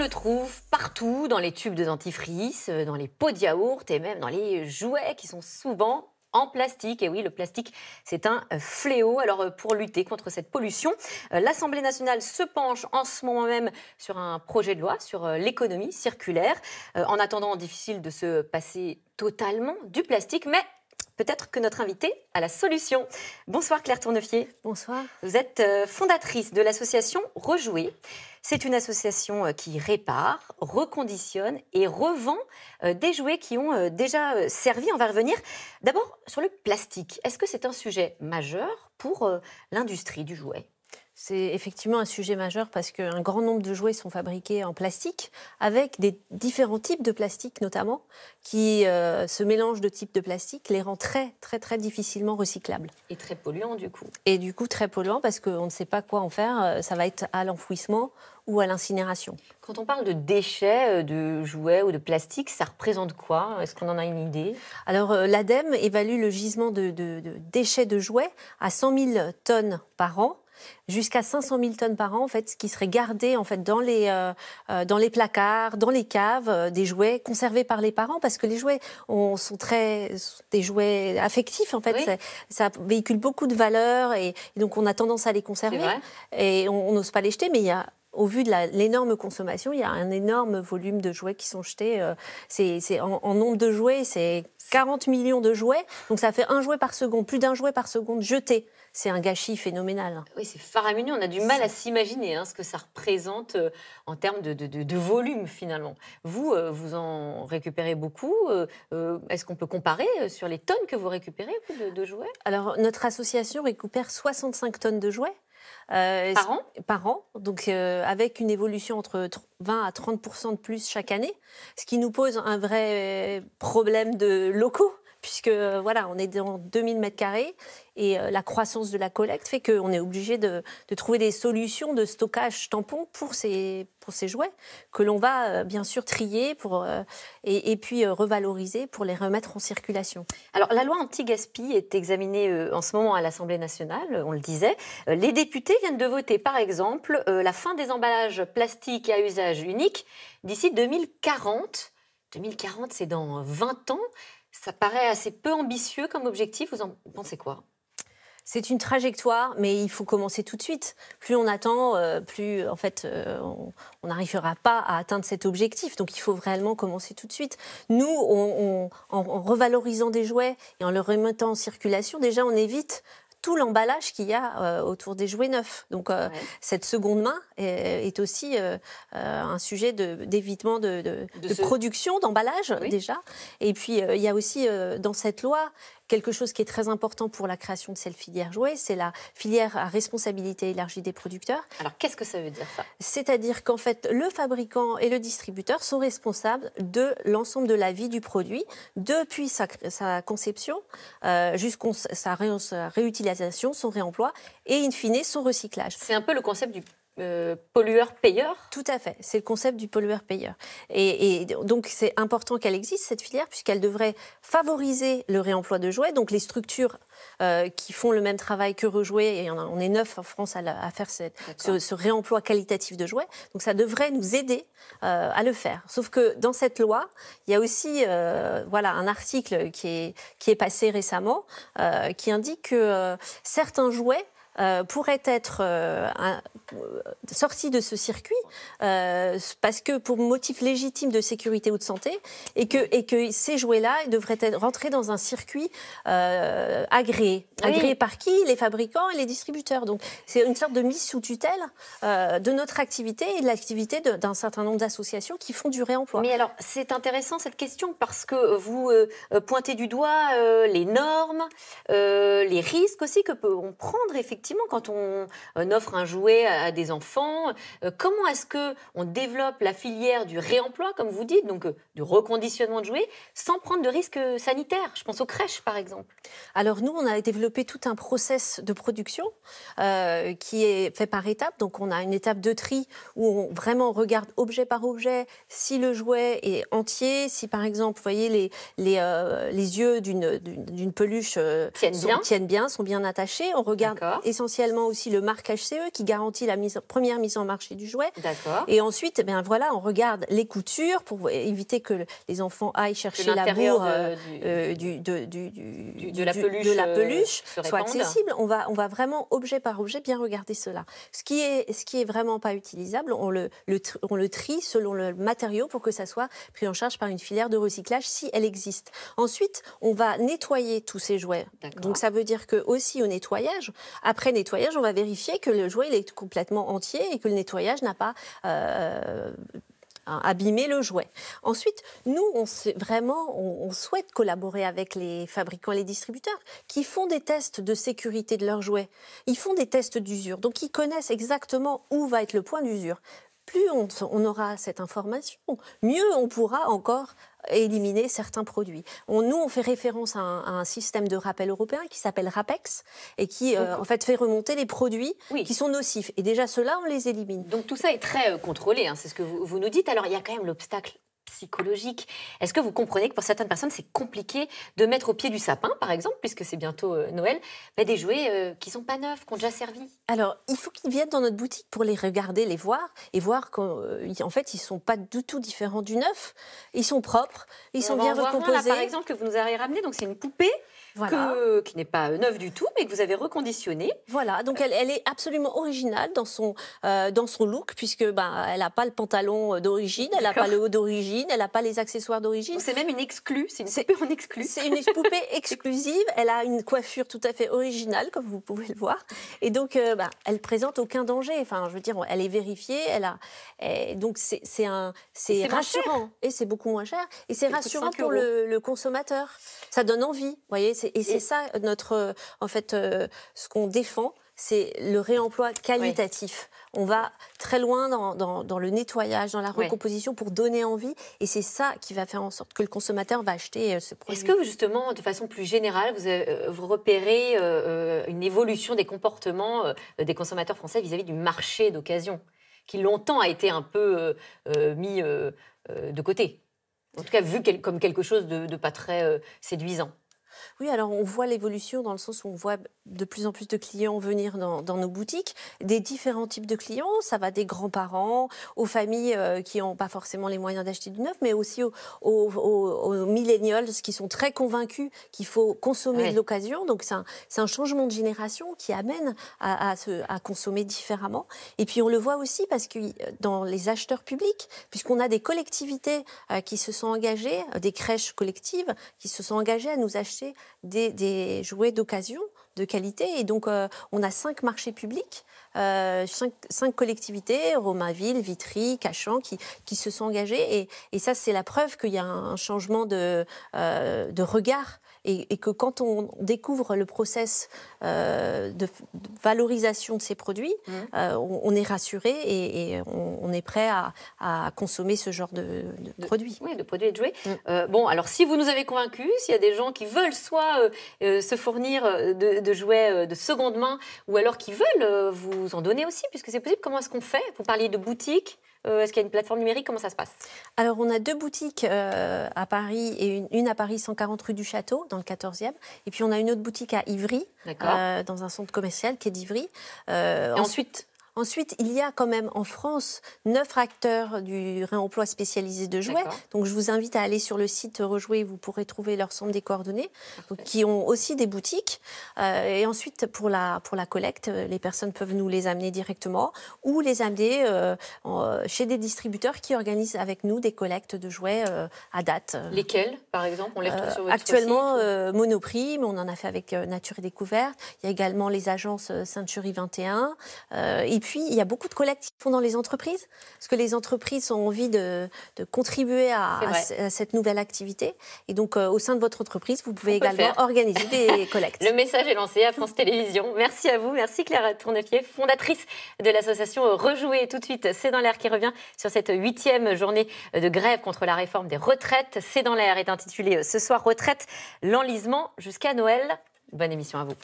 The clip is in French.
le trouve partout, dans les tubes de dentifrice, dans les pots de yaourt et même dans les jouets qui sont souvent en plastique. Et oui, le plastique, c'est un fléau. Alors, pour lutter contre cette pollution, l'Assemblée nationale se penche en ce moment même sur un projet de loi sur l'économie circulaire. En attendant, difficile de se passer totalement du plastique, mais peut-être que notre invité a la solution. Bonsoir Claire Tournefier. Bonsoir. Vous êtes fondatrice de l'association Rejouer. C'est une association qui répare, reconditionne et revend des jouets qui ont déjà servi. On va revenir d'abord sur le plastique. Est-ce que c'est un sujet majeur pour l'industrie du jouet ? C'est effectivement un sujet majeur parce qu'un grand nombre de jouets sont fabriqués en plastique, avec des différents types de plastique notamment, qui ce mélange de types de plastique les rend très difficilement recyclables. Et très polluants du coup. Et du coup très polluants parce qu'on ne sait pas quoi en faire, ça va être à l'enfouissement ou à l'incinération. Quand on parle de déchets, de jouets ou de plastique, ça représente quoi ? Est-ce qu'on en a une idée ? Alors l'ADEME évalue le gisement de déchets de jouets à 100 000 tonnes par an. Jusqu'à 500 000 tonnes par an, en fait, qui seraient gardées en fait, dans les placards, dans les caves, des jouets conservés par les parents, parce que les jouets sont des jouets affectifs, en fait. Oui. Ça véhicule beaucoup de valeurs, et donc on a tendance à les conserver. C'est vrai. Et on n'ose pas les jeter, mais il y a... Au vu de l'énorme consommation, il y a un énorme volume de jouets qui sont jetés. En nombre de jouets, c'est 40 millions de jouets. Donc ça fait un jouet par seconde, plus d'un jouet par seconde jeté. C'est un gâchis phénoménal. Oui, c'est faramineux. On a du mal à s'imaginer ce que ça représente en termes de volume, finalement. Vous en récupérez beaucoup. Est-ce qu'on peut comparer sur les tonnes que vous récupérez de jouets ? Alors, notre association récupère 65 tonnes de jouets. Par an, donc avec une évolution entre 20 à 30% de plus chaque année, ce qui nous pose un vrai problème de locaux, puisque voilà, on est dans 2000 m² et la croissance de la collecte fait qu'on est obligé de trouver des solutions de stockage tampon pour ces jouets, que l'on va bien sûr trier et puis revaloriser pour les remettre en circulation. Alors, la loi anti-gaspi est examinée en ce moment à l'Assemblée nationale, on le disait. Les députés viennent de voter, par exemple, la fin des emballages plastiques à usage unique d'ici 2040. 2040, c'est dans 20 ans. Ça paraît assez peu ambitieux comme objectif. Vous en pensez quoi ? C'est une trajectoire, mais il faut commencer tout de suite. Plus on attend, plus en fait, on n'arrivera pas à atteindre cet objectif. Donc il faut réellement commencer tout de suite. Nous, en revalorisant des jouets et en les remettant en circulation, déjà on évite tout l'emballage qu'il y a autour des jouets neufs. Donc cette seconde main est aussi un sujet d'évitement de production, d'emballage déjà. Et puis il y a aussi dans cette loi quelque chose qui est très important pour la création de cette filière jouets, c'est la filière à responsabilité élargie des producteurs. Alors qu'est-ce que ça veut dire ça ? C'est-à-dire qu'en fait, le fabricant et le distributeur sont responsables de l'ensemble de la vie du produit, depuis sa conception jusqu'à sa réutilisation, son réemploi et in fine son recyclage. C'est un peu le concept du pollueur-payeur ? Tout à fait, c'est le concept du pollueur-payeur. Et donc c'est important qu'elle existe, cette filière, puisqu'elle devrait favoriser le réemploi de jouets. Donc les structures qui font le même travail que Rejouer, et on est 9 en France à faire ce réemploi qualitatif de jouets, donc ça devrait nous aider à le faire. Sauf que dans cette loi, il y a aussi un article qui est passé récemment qui indique que certains jouets pourrait être sorti de ce circuit parce que pour motif légitime de sécurité ou de santé et que ces jouets-là devraient rentrer dans un circuit agréé. Agréé par qui ? Les fabricants et les distributeurs. Donc c'est une sorte de mise sous tutelle de notre activité et de l'activité d'un certain nombre d'associations qui font du réemploi. Mais alors c'est intéressant cette question parce que vous pointez du doigt les normes, les risques aussi que peut on prendre effectivement quand on offre un jouet à des enfants. Comment est-ce qu'on développe la filière du réemploi, comme vous dites, donc du reconditionnement de jouets, sans prendre de risques sanitaires ? Je pense aux crèches, par exemple. Alors nous, on a développé tout un process de production qui est fait par étapes. Donc on a une étape de tri où on vraiment regarde objet par objet si le jouet est entier, si par exemple, vous voyez, les yeux d'une peluche tiennent bien, sont bien attachés. On regarde essentiellement aussi le marquage CE qui garantit la première mise en marché du jouet. D'accord. Et ensuite, eh bien, voilà, on regarde les coutures pour éviter que les enfants aillent chercher la l'intérieur bourre de la peluche soit accessible. On va vraiment, objet par objet, bien regarder cela. Ce qui est vraiment pas utilisable, on le trie selon le matériau pour que ça soit pris en charge par une filière de recyclage si elle existe. Ensuite, on va nettoyer tous ces jouets. Donc ça veut dire que aussi au nettoyage, après nettoyage, on va vérifier que le jouet il est complètement entier et que le nettoyage n'a pas abîmer le jouet. Ensuite, nous, on souhaite collaborer avec les fabricants et les distributeurs qui font des tests de sécurité de leurs jouets. Ils font des tests d'usure, donc ils connaissent exactement où va être le point d'usure. Plus on aura cette information, mieux on pourra encore éliminer certains produits. Nous, on fait référence à un système de rappel européen qui s'appelle RAPEX et qui, en fait, fait remonter les produits qui sont nocifs. Et déjà, ceux-là, on les élimine. Donc tout ça est très contrôlé, hein, c'est ce que vous nous dites. Alors, il y a quand même l'obstacle psychologique. Est-ce que vous comprenez que pour certaines personnes, c'est compliqué de mettre au pied du sapin, par exemple, puisque c'est bientôt Noël, des jouets qui ne sont pas neufs, qui ont déjà servi? Alors, il faut qu'ils viennent dans notre boutique pour les regarder, les voir, et voir qu'en fait, ils ne sont pas du tout différents du neuf. Ils sont propres, ils sont bien recomposés. Là, par exemple, que vous nous avez ramené, donc c'est une poupée qui n'est pas neuve du tout, mais que vous avez reconditionnée. Voilà, donc elle est absolument originale dans son look, puisque elle n'a pas le pantalon d'origine, elle n'a pas le haut d'origine, elle n'a pas les accessoires d'origine. C'est même une exclue, c'est une poupée en exclue. C'est une poupée exclusive, elle a une coiffure tout à fait originale, comme vous pouvez le voir, et donc elle présente aucun danger. Enfin, je veux dire, elle est vérifiée, donc c'est rassurant, et c'est beaucoup moins cher, et c'est rassurant pour le consommateur. Ça donne envie, vous voyez. C'est ça ce qu'on défend, c'est le réemploi qualitatif. On va très loin dans le nettoyage, dans la recomposition pour donner envie. Et c'est ça qui va faire en sorte que le consommateur va acheter ce produit. Est-ce que justement, de façon plus générale, vous repérez une évolution des comportements des consommateurs français vis-à-vis du marché d'occasion, qui longtemps a été un peu mis de côté? En tout cas, vu comme quelque chose de pas très séduisant. Oui, alors on voit l'évolution dans le sens où on voit de plus en plus de clients venir dans nos boutiques, des différents types de clients. Ça va des grands-parents, aux familles qui n'ont pas forcément les moyens d'acheter du neuf, mais aussi aux millennials qui sont très convaincus qu'il faut consommer de l'occasion. Donc c'est un changement de génération qui amène à consommer différemment. Et puis on le voit aussi parce que dans les acheteurs publics, puisqu'on a des collectivités qui se sont engagées, des crèches collectives qui se sont engagées à nous acheter des jouets d'occasion de qualité. Et donc, on a 5 marchés publics, 5 collectivités, Romainville, Vitry, Cachan, qui se sont engagés. Et ça, c'est la preuve qu'il y a un changement de regard. Et que quand on découvre le process de valorisation de ces produits, on est rassuré et on est prêt à consommer ce genre de produits. Oui, de produits et de jouets. Bon, alors si vous nous avez convaincus, s'il y a des gens qui veulent soit se fournir de jouets de seconde main ou alors qui veulent vous en donner aussi, puisque c'est possible, comment est-ce qu'on fait? Vous parliez de boutiques. Est-ce qu'il y a une plateforme numérique? Comment ça se passe? Alors, on a 2 boutiques à Paris et une à Paris 140 rue du Château, dans le 14e. Et puis, on a une autre boutique à Ivry, dans un centre commercial qui est d'Ivry. Ensuite, il y a quand même en France 9 acteurs du réemploi spécialisé de jouets. Donc, je vous invite à aller sur le site Rejouer, vous pourrez trouver l'ensemble des coordonnées, qui ont aussi des boutiques. Et ensuite, pour la collecte, les personnes peuvent nous les amener directement ou les amener chez des distributeurs qui organisent avec nous des collectes de jouets à date. Lesquels, par exemple? On les retrouve sur votre actuellement, site Monoprix, mais on en a fait avec Nature et Découverte. Il y a également les agences Century 21. Et puis, il y a beaucoup de collectes qui font dans les entreprises, parce que les entreprises ont envie de contribuer à cette nouvelle activité. Et donc, au sein de votre entreprise, vous pouvez également organiser des collectes. Le message est lancé à France Télévisions. Merci à vous. Merci Claire Tournepied, fondatrice de l'association Rejouer. Tout de suite, C'est dans l'air qui revient sur cette 8e journée de grève contre la réforme des retraites. C'est dans l'air est intitulé ce soir « Retraite, l'enlisement jusqu'à Noël ». Bonne émission à vous.